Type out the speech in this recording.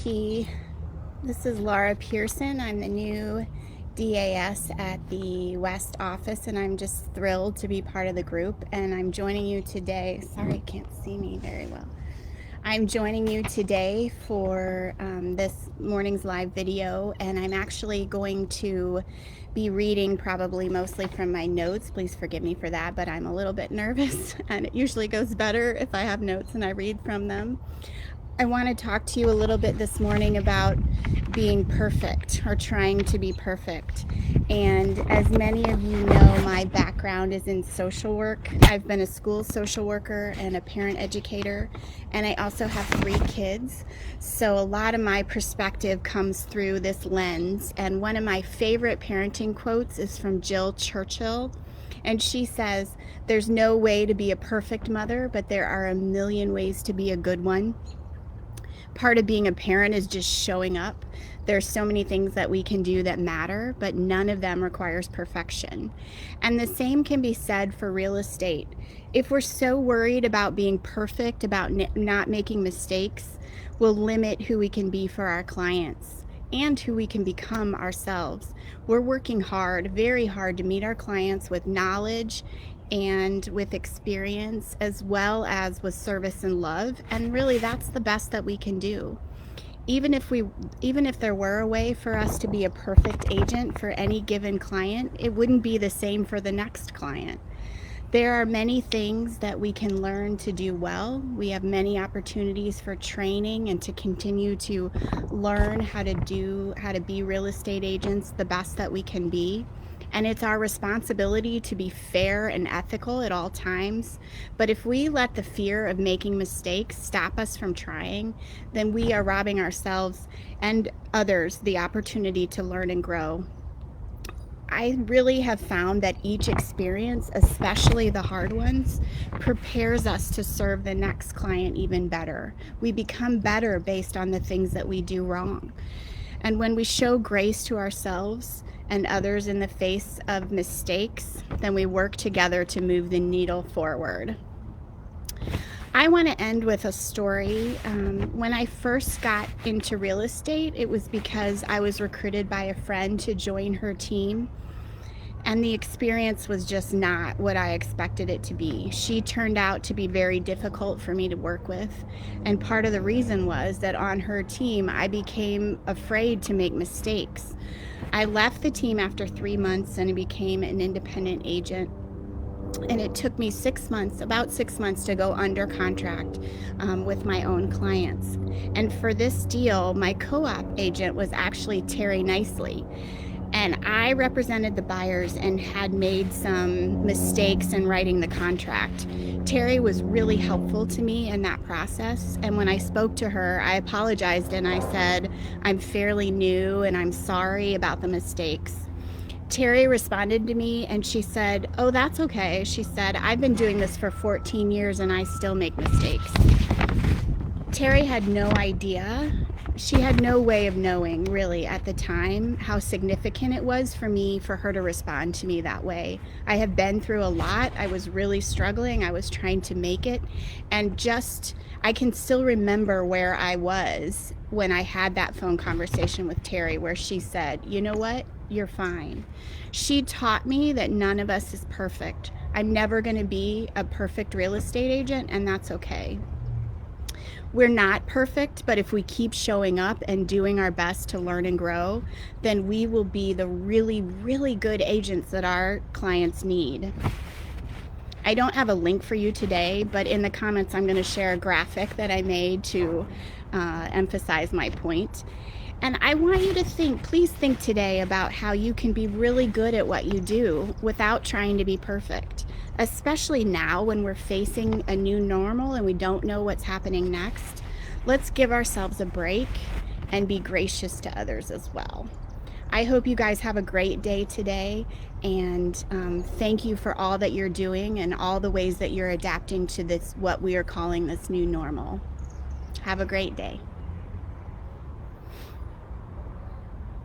RedKey. This is Laura Pierson. I'm the new DAS at the West office, and I'm just thrilled to be part of the group. And I'm joining you today. Sorry, you can't see me very well. I'm joining you today for this morning's live video, and I'm actually going to be reading probably mostly from my notes. Please forgive me for that, but I'm a little bit nervous, and it usually goes better if I have notes and I read from them. I want to talk to you a little bit this morning about being perfect or trying to be perfect. And as many of you know, my background is in social work. I've been a school social worker and a parent educator, and I also have 3 kids. So a lot of my perspective comes through this lens. And one of my favorite parenting quotes is from Jill Churchill. And she says, "There's no way to be a perfect mother, but there are a million ways to be a good one." Part of being a parent is just showing up. There's so many things that we can do that matter, but none of them requires perfection. And the same can be said for real estate. If we're so worried about being perfect, about not making mistakes, we'll limit who we can be for our clients and who we can become ourselves. We're working hard, very hard, to meet our clients with knowledge and with experience, as well as with service and love. And really, that's the best that we can do. Even if there were a way for us to be a perfect agent for any given client, it wouldn't be the same for the next client. There are many things that we can learn to do well. We have many opportunities for training and to continue to learn how to be real estate agents the best that we can be. And it's our responsibility to be fair and ethical at all times. But if we let the fear of making mistakes stop us from trying, then we are robbing ourselves and others the opportunity to learn and grow. I really have found that each experience, especially the hard ones, prepares us to serve the next client even better. We become better based on the things that we do wrong. And when we show grace to ourselves and others in the face of mistakes, then we work together to move the needle forward. I want to end with a story. When I first got into real estate, it was because I was recruited by a friend to join her team. And the experience was just not what I expected it to be. She turned out to be very difficult for me to work with. And part of the reason was that on her team, I became afraid to make mistakes. I left the team after 3 months and became an independent agent. And it took me about 6 months to go under contract with my own clients. And for this deal, my co-op agent was actually Terry Nicely. And I represented the buyers and had made some mistakes in writing the contract. Terry was really helpful to me in that process. And when I spoke to her, I apologized and I said, "I'm fairly new and I'm sorry about the mistakes." Terry responded to me and she said, "Oh, that's okay." She said, "I've been doing this for 14 years and I still make mistakes." Terry had no idea. She had no way of knowing, really, at the time, how significant it was for her to respond to me that way. I have been through a lot. I was really struggling. I was trying to make it. And I can still remember where I was when I had that phone conversation with Terry, where she said, "You know what? You're fine." She taught me that none of us is perfect. I'm never going to be a perfect real estate agent, and that's okay. We're not perfect, but if we keep showing up and doing our best to learn and grow, then we will be the really, really good agents that our clients need. I don't have a link for you today, but in the comments I'm going to share a graphic that I made to emphasize my point. And I want you to please think today about how you can be really good at what you do without trying to be perfect. Especially now when we're facing a new normal and we don't know what's happening next. Let's give ourselves a break and be gracious to others as well. I hope you guys have a great day today, and thank you for all that you're doing and all the ways that you're adapting to this, what we are calling this new normal. Have a great day.